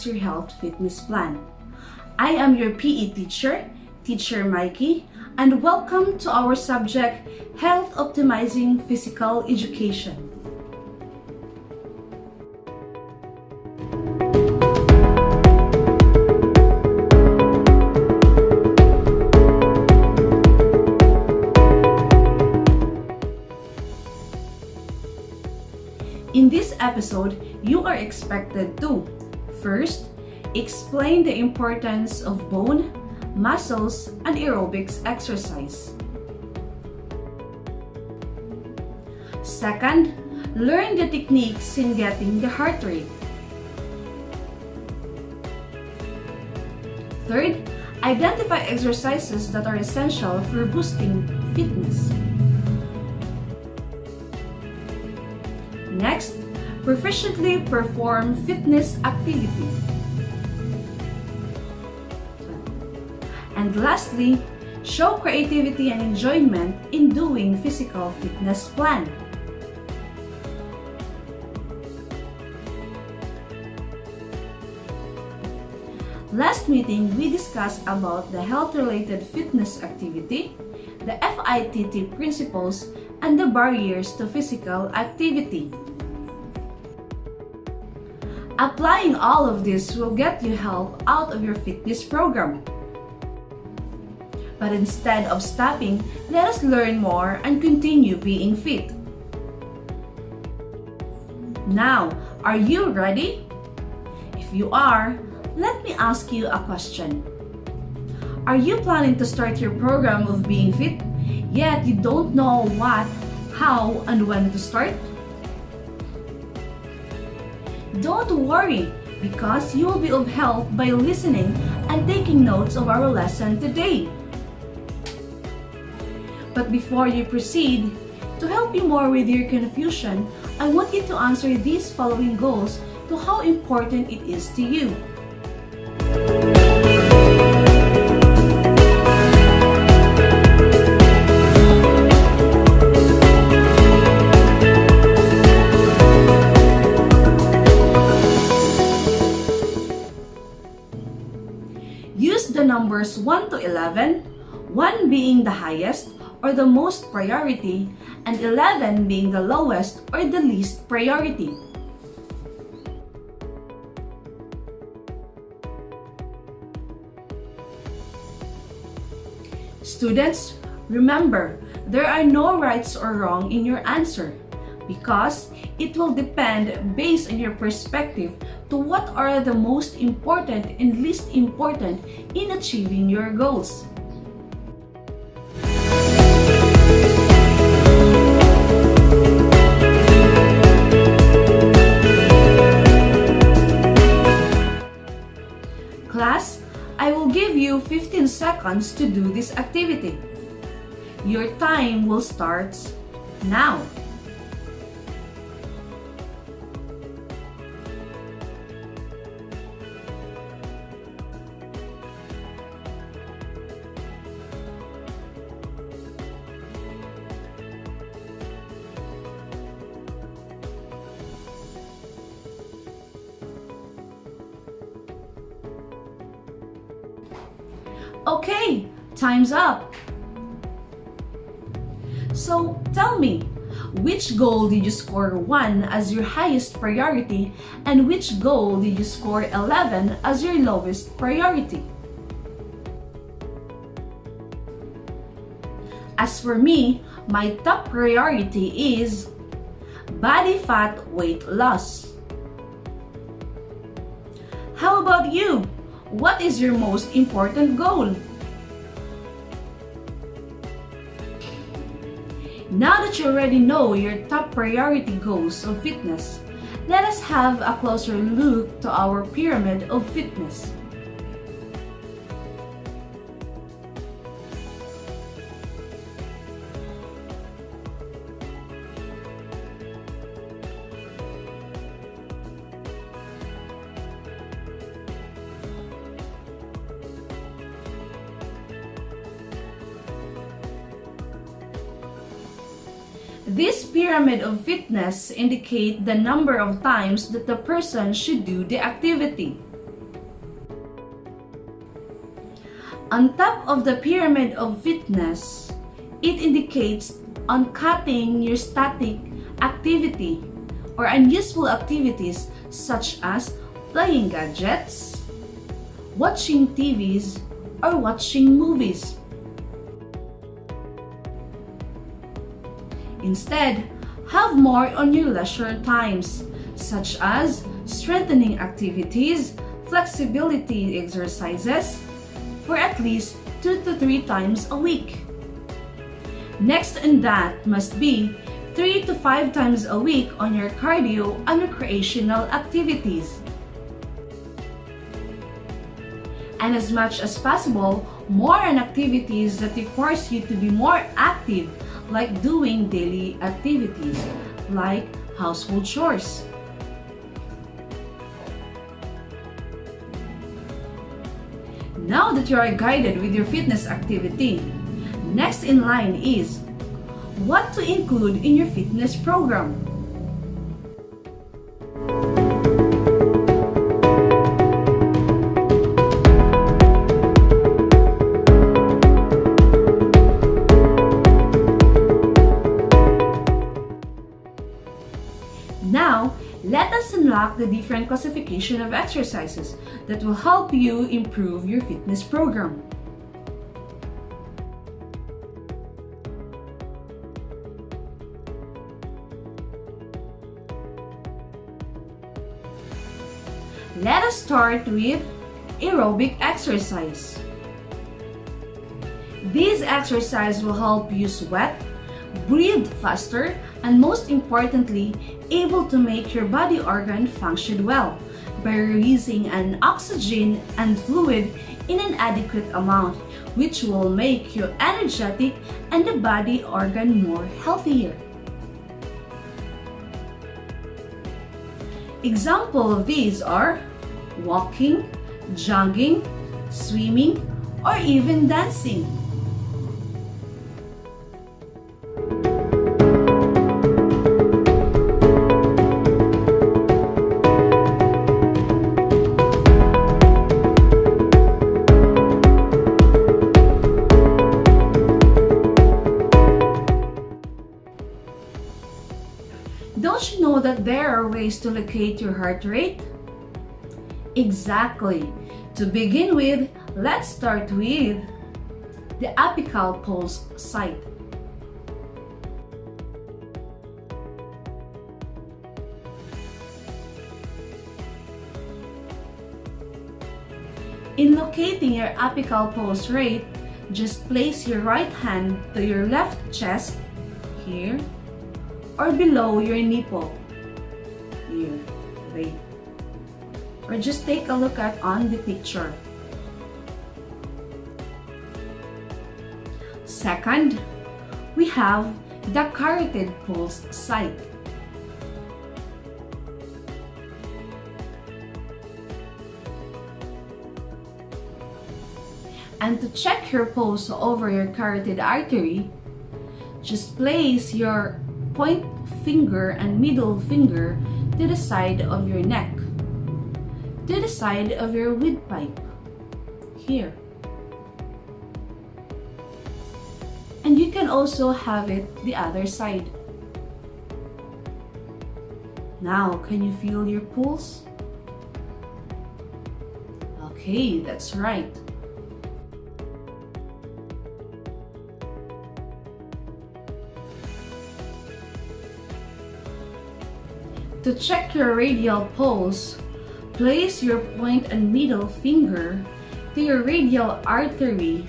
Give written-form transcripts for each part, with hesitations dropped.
your health fitness plan. I am your PE teacher, Teacher Mikey, and welcome to our subject, Health Optimizing Physical Education. In this episode, you are expected to first, explain the importance of bone, muscles, and aerobics exercise. Second, learn the techniques in getting the heart rate. Third, identify exercises that are essential for boosting fitness. Next, proficiently perform fitness activity. And lastly, show creativity and enjoyment in doing physical fitness plan. Last meeting, we discussed about the health-related fitness activity, the FITT principles, and the barriers to physical activity. Applying all of this will get you help out of your fitness program. But instead of stopping, let us learn more and continue being fit. Now, are you ready? If you are, let me ask you a question. Are you planning to start your program of being fit, yet you don't know what, how, and when to start? Don't worry, because you will be of help by listening and taking notes of our lesson today. But before you proceed, to help you more with your confusion, I want you to answer these following goals to how important it is to you. Use the numbers 1 to 11, 1 being the highest or the most priority, and 11 being the lowest or the least priority. Students, remember, there are no rights or wrong in your answer because it will depend based on your perspective to what are the most important and least important in achieving your goals. Class, I will give you 15 seconds to do this activity. Your time will start now. Okay, time's up. So tell me, which goal did you score 1 as your highest priority and which goal did you score 11 as your lowest priority? As for me, my top priority is body fat weight loss. How about you? What is your most important goal? Now that you already know your top priority goals of fitness, let us have a closer look to our pyramid of fitness. This pyramid of fitness indicates the number of times that the person should do the activity. On top of the pyramid of fitness, it indicates on cutting your static activity or unuseful activities such as playing gadgets, watching TVs, or watching movies. Instead, have more on your leisure times, such as strengthening activities, flexibility exercises, for at least 2 to 3 times a week. Next in that must be 3 to 5 times a week on your cardio and recreational activities. And as much as possible, more on activities that requires you to be more active, like doing daily activities, like household chores. Now that you are guided with your fitness activity, next in line is what to include in your fitness program. Now, let us unlock the different classification of exercises that will help you improve your fitness program. Let us start with aerobic exercise. This exercise will help you sweat, breathe faster, and most importantly, able to make your body organ function well by releasing an oxygen and fluid in an adequate amount, which will make you energetic and the body organ more healthier. Example of these are walking, jogging, swimming, or even dancing. Don't you know that there are ways to locate your heart rate? Exactly. To begin with, let's start with the apical pulse site. In locating your apical pulse rate, just place your right hand to your left chest, here, or below your nipple, here, right. Or just take a look at on the picture. Second, we have the carotid pulse site. And to check your pulse over your carotid artery, just place your point finger and middle finger to the side of your neck, to the side of your windpipe, here. And you can also have it the other side. Now, can you feel your pulse? Okay, that's right. To check your radial pulse, place your point and middle finger to your radial artery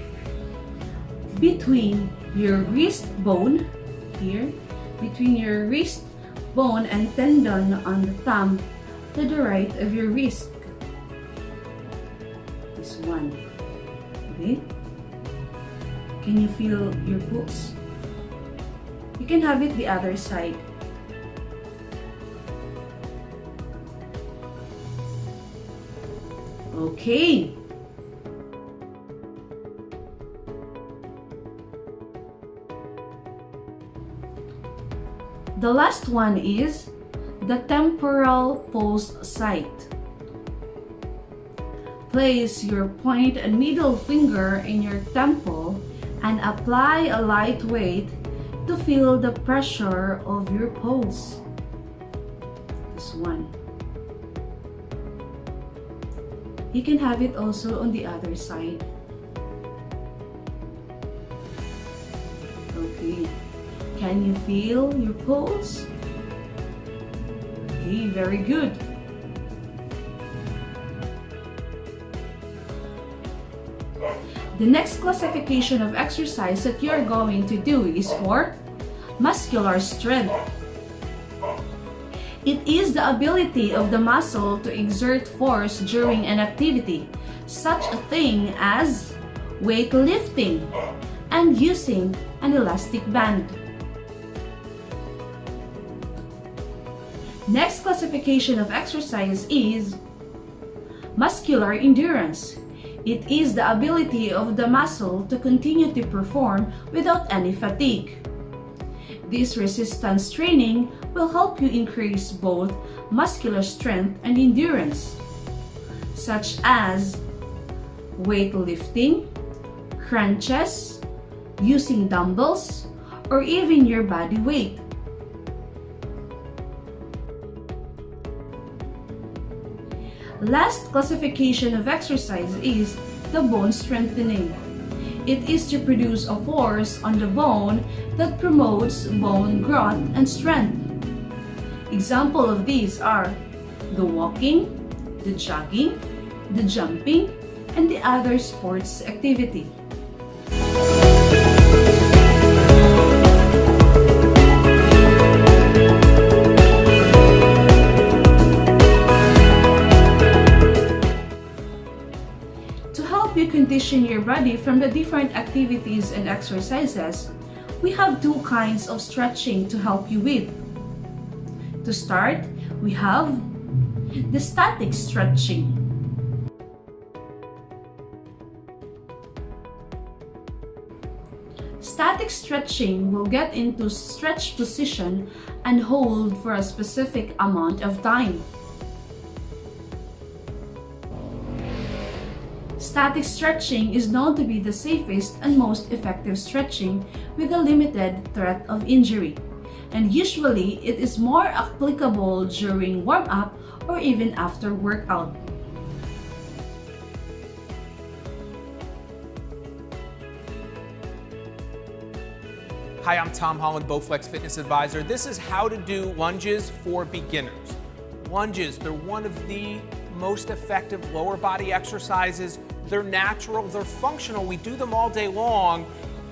between your wrist bone, here, between your wrist bone and tendon on the thumb to the right of your wrist. This one. Okay? Can you feel your pulse? You can have it the other side. Okay. The last one is the temporal pulse site. Place your point and middle finger in your temple and apply a light weight to feel the pressure of your pulse. This one. You can have it also on the other side. Okay. Can you feel your pulse? Okay, very good. The next classification of exercise that you're going to do is for muscular strength. It is the ability of the muscle to exert force during an activity, such a thing as weightlifting and using an elastic band. Next classification of exercise is muscular endurance. It is the ability of the muscle to continue to perform without any fatigue. This resistance training will help you increase both muscular strength and endurance, such as weightlifting, crunches, using dumbbells, or even your body weight. Last classification of exercise is the bone strengthening. It is to produce a force on the bone that promotes bone growth and strength. Examples of these are the walking, the jogging, the jumping, and the other sports activity. Condition your body from the different activities and exercises, we have two kinds of stretching to help you with. To start, we have the static stretching. Static stretching will get into stretch position and hold for a specific amount of time. Static stretching is known to be the safest and most effective stretching with a limited threat of injury, and usually it is more applicable during warm-up or even after workout. Hi, I'm Tom Holland, Bowflex Fitness Advisor. This is how to do lunges for beginners. Lunges, they're one of the most effective lower body exercises. They're natural, they're functional, we do them all day long,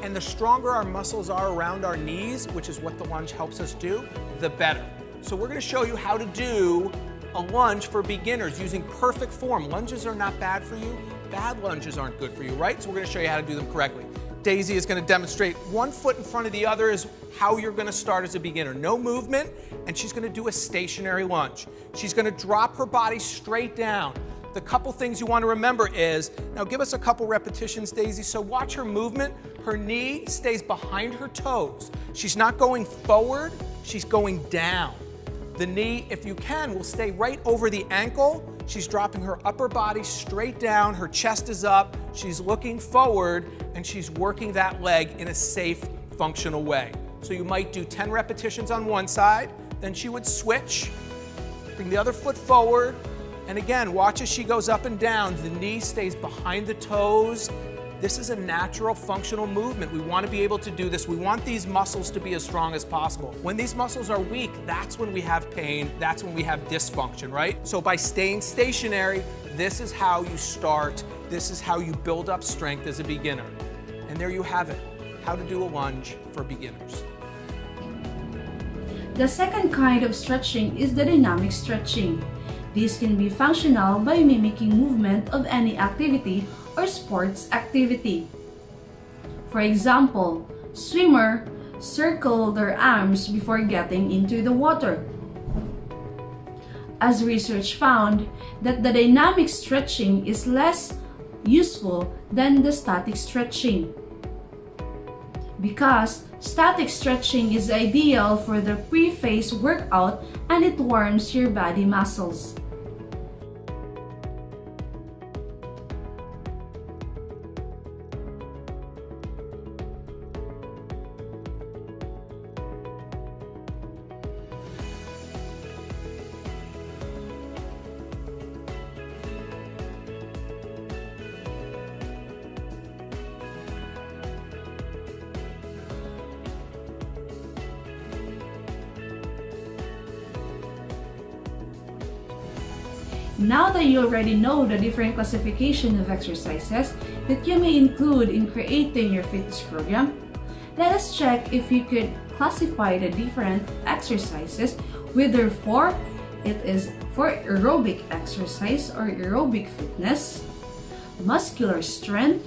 and the stronger our muscles are around our knees, which is what the lunge helps us do, the better. So we're gonna show you how to do a lunge for beginners using perfect form. Lunges are not bad for you, bad lunges aren't good for you, right? So we're gonna show you how to do them correctly. Daisy is gonna demonstrate one foot in front of the other is how you're gonna start as a beginner. No movement, and she's gonna do a stationary lunge. She's gonna drop her body straight down. The couple things you want to remember is, now give us a couple repetitions, Daisy. So watch her movement. Her knee stays behind her toes. She's not going forward, she's going down. The knee, if you can, will stay right over the ankle. She's dropping her upper body straight down, her chest is up, she's looking forward, and she's working that leg in a safe, functional way. So you might do 10 repetitions on one side, then she would switch, bring the other foot forward, and again, watch as she goes up and down. The knee stays behind the toes. This is a natural, functional movement. We want to be able to do this. We want these muscles to be as strong as possible. When these muscles are weak, that's when we have pain. That's when we have dysfunction, right? So by staying stationary, this is how you start. This is how you build up strength as a beginner. And there you have it, how to do a lunge for beginners. The second kind of stretching is the dynamic stretching. This can be functional by mimicking movement of any activity or sports activity. For example, swimmer circle their arms before getting into the water. As research found that the dynamic stretching is less useful than the static stretching, because static stretching is ideal for the pre-phase workout and it warms your body muscles. Now that you already know the different classification of exercises that you may include in creating your fitness program, let us check if you could classify the different exercises, whether it is for aerobic exercise or aerobic fitness, muscular strength,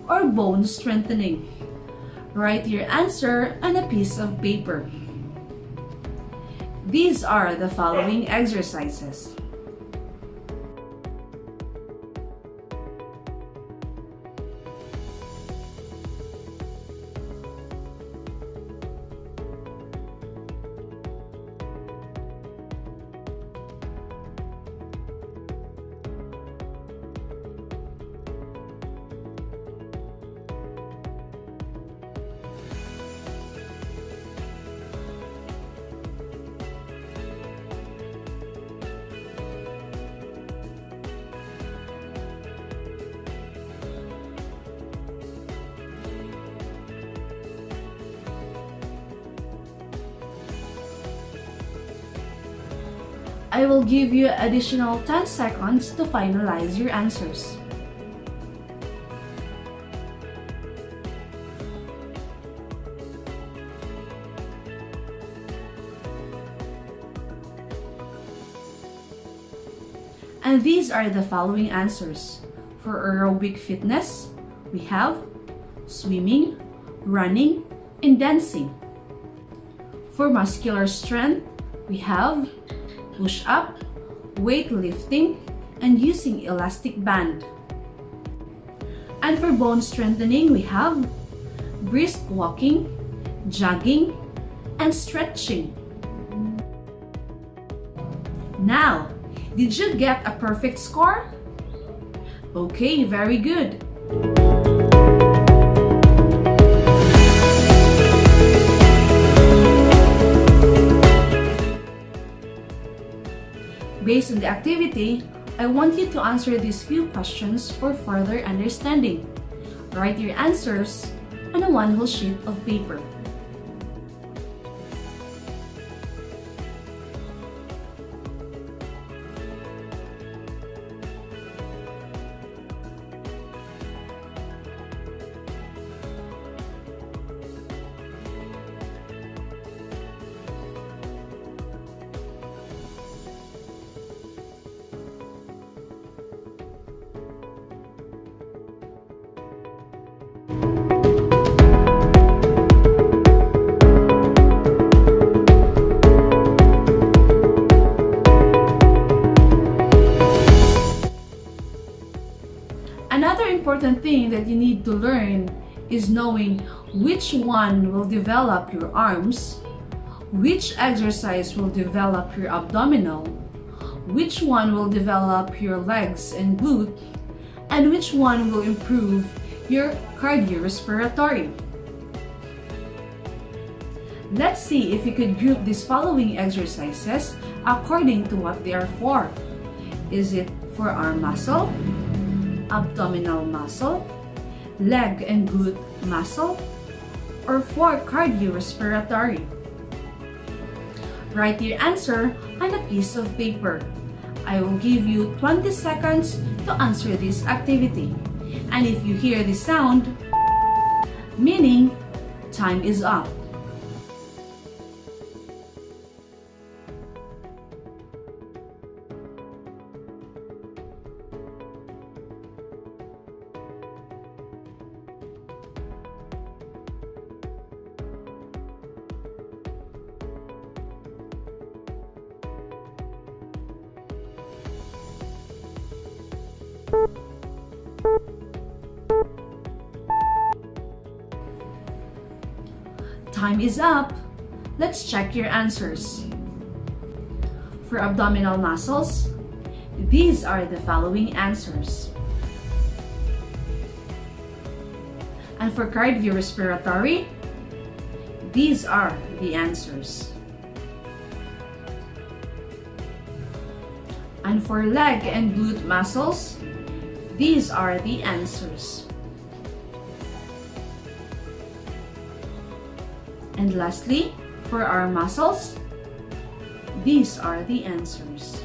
or bone strengthening. Write your answer on a piece of paper. These are the following exercises. I will give you additional 10 seconds to finalize your answers. And these are the following answers. For aerobic fitness, we have swimming, running, and dancing. For muscular strength, we have push-up, weightlifting, and using elastic band. And for bone strengthening, we have brisk walking, jogging, and stretching. Now, did you get a perfect score? Okay, very good. Based on the activity, I want you to answer these few questions for further understanding. Write your answers on a one whole sheet of paper. Another important thing that you need to learn is knowing which one will develop your arms, which exercise will develop your abdominal, which one will develop your legs and glute, and which one will improve your cardiorespiratory. Let's see if you could group these following exercises according to what they are for. Is it for arm muscle, abdominal muscle, leg and glute muscle, or for cardiorespiratory? Write your answer on a piece of paper. I will give you 20 seconds to answer this activity. And if you hear the sound, meaning time is up. Time is up. Let's check your answers. For abdominal muscles, these are the following answers. And for cardiorespiratory, these are the answers. And for leg and glute muscles, these are the answers. And lastly, for our muscles, these are the answers.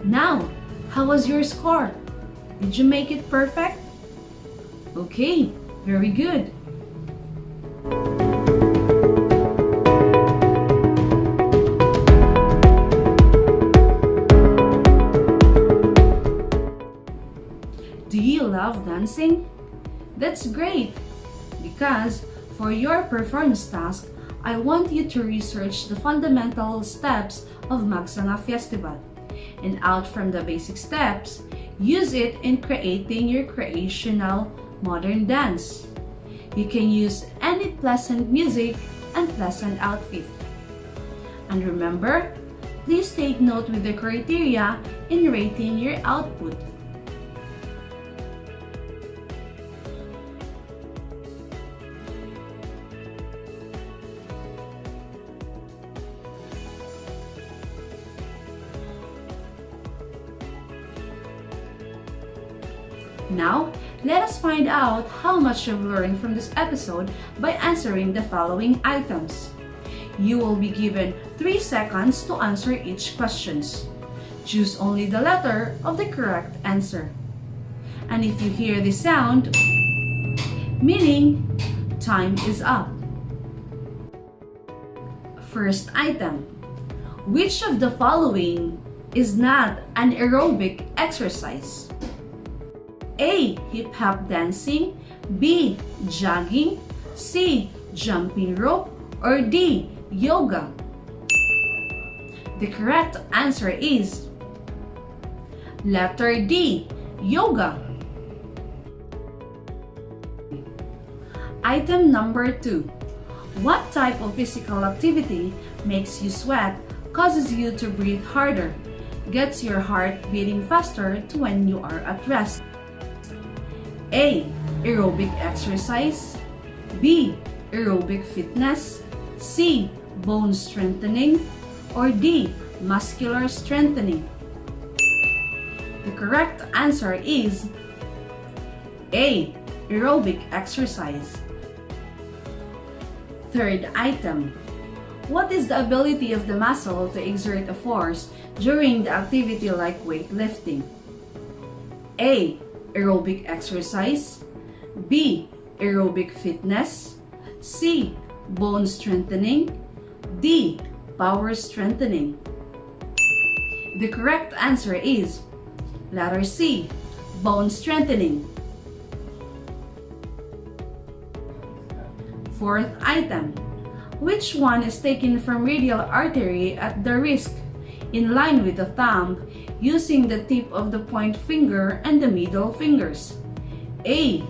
Now, how was your score? Did you make it perfect? Okay, very good. Do you love dancing? That's great! Because for your performance task, I want you to research the fundamental steps of Magsanga Festival. And out from the basic steps, use it in creating your creational modern dance. You can use any pleasant music and pleasant outfit. And remember, please take note with the criteria in rating your output. Now, let us find out how much you've learned from this episode by answering the following items. You will be given 3 seconds to answer each question. Choose only the letter of the correct answer. And if you hear the sound, meaning time is up. First item. Which of the following is not an aerobic exercise? A. Hip-hop dancing, B. Jogging, C. Jumping rope, or D. Yoga? The correct answer is letter D. Yoga. Item number 2. What type of physical activity makes you sweat, causes you to breathe harder, gets your heart beating faster to when you are at rest? A. Aerobic exercise, B. Aerobic fitness, C. Bone strengthening, or D. Muscular strengthening? The correct answer is A. Aerobic exercise. Third item. What is the ability of the muscle to exert a force during the activity like weightlifting? A. Aerobic exercise, B. Aerobic fitness, C. Bone strengthening, D. Power strengthening? The correct answer is letter C. Bone strengthening. Fourth item. Which one is taken from radial artery at the wrist, in line with the thumb, using the tip of the point finger and the middle fingers? A.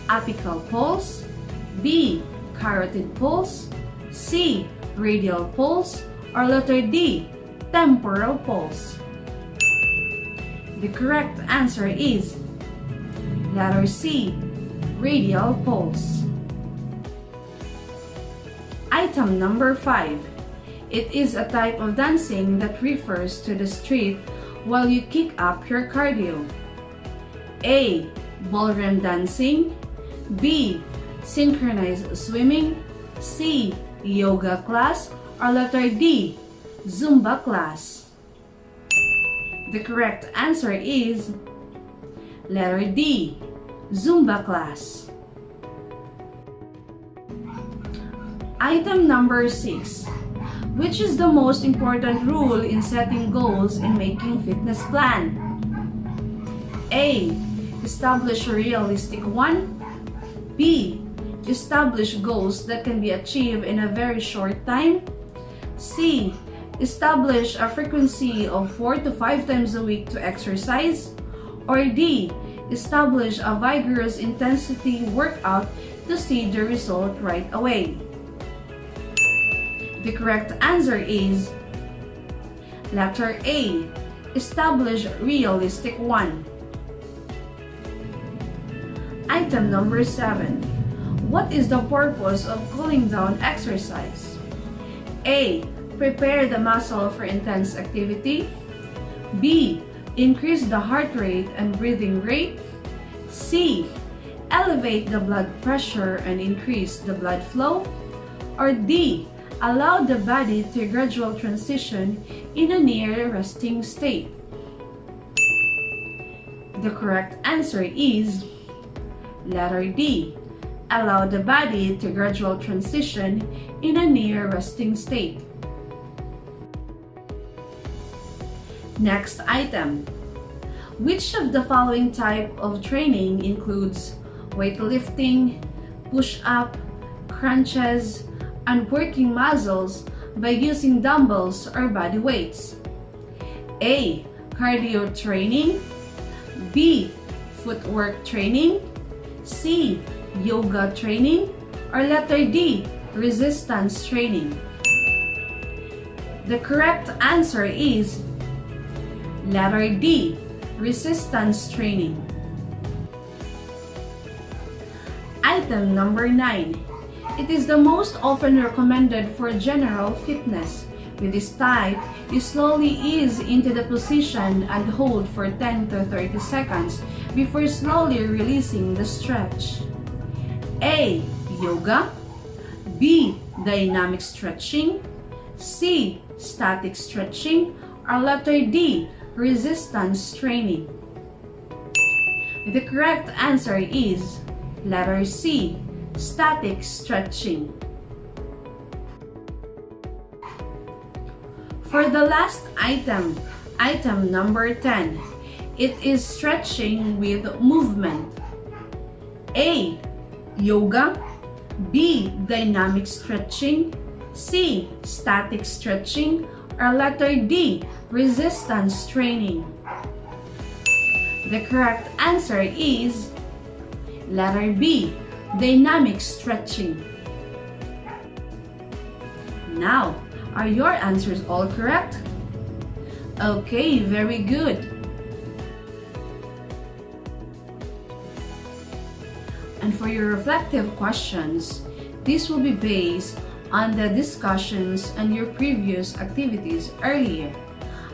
Apical pulse, B. Carotid pulse, C. Radial pulse, or letter D. Temporal pulse? The correct answer is letter C. Radial pulse. Item number 5. It is a type of dancing that refers to the street while you kick up your cardio. A. Ballroom dancing, B. Synchronized swimming, C. Yoga class, or letter D. Zumba class? The correct answer is letter D. Zumba class. Item number 6. Which is the most important rule in setting goals and making fitness plan? A. Establish a realistic one, B. Establish goals that can be achieved in a very short time, C. Establish a frequency of 4 to 5 times a week to exercise, or D. Establish a vigorous intensity workout to see the result right away? The correct answer is letter A. Establish realistic one. Item number 7. What is the purpose of cooling down exercise? A. Prepare the muscle for intense activity, B. Increase the heart rate and breathing rate, C. Elevate the blood pressure and increase the blood flow, or D. Allow the body to gradual transition in a near resting state? The correct answer is letter D. Allow the body to gradually transition in a near resting state. Next item. Which of the following type of training includes weightlifting, push-up, crunches, and working muscles by using dumbbells or body weights? A. Cardio training. B. Footwork training. C. Yoga training. Or letter D. Resistance training. The correct answer is letter D. Resistance training. Item number 9. It is the most often recommended for general fitness. With this type, you slowly ease into the position and hold for 10 to 30 seconds before slowly releasing the stretch. A. Yoga. B. Dynamic stretching. C. Static stretching. Or letter D. Resistance training. The correct answer is letter C. Static stretching. For the last item, item number 10, it is stretching with movement. A. Yoga. B. Dynamic stretching. C. Static stretching. Or letter D. Resistance training. The correct answer is letter B. Dynamic stretching. Now, are your answers all correct? Okay, very good. And for your reflective questions, this will be based on the discussions and your previous activities earlier.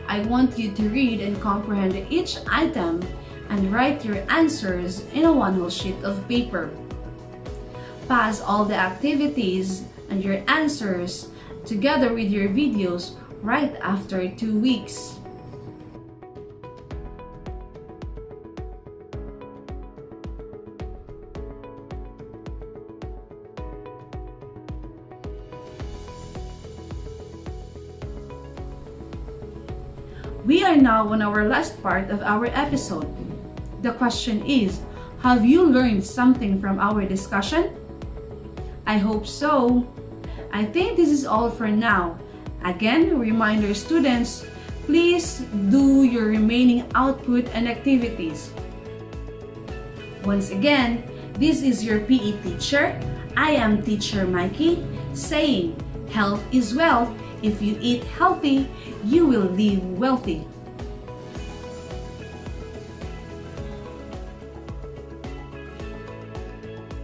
I want you to read and comprehend each item and write your answers in a one-whole sheet of paper. Pass all the activities and your answers together with your videos right after 2 weeks. We are now on our last part of our episode. The question is, have you learned something from our discussion? I hope so. I think this is all for now. Again, reminder students, please do your remaining output and activities. Once again, this is your PE teacher. I am Teacher Mikey, saying, health is wealth. If you eat healthy, you will live wealthy.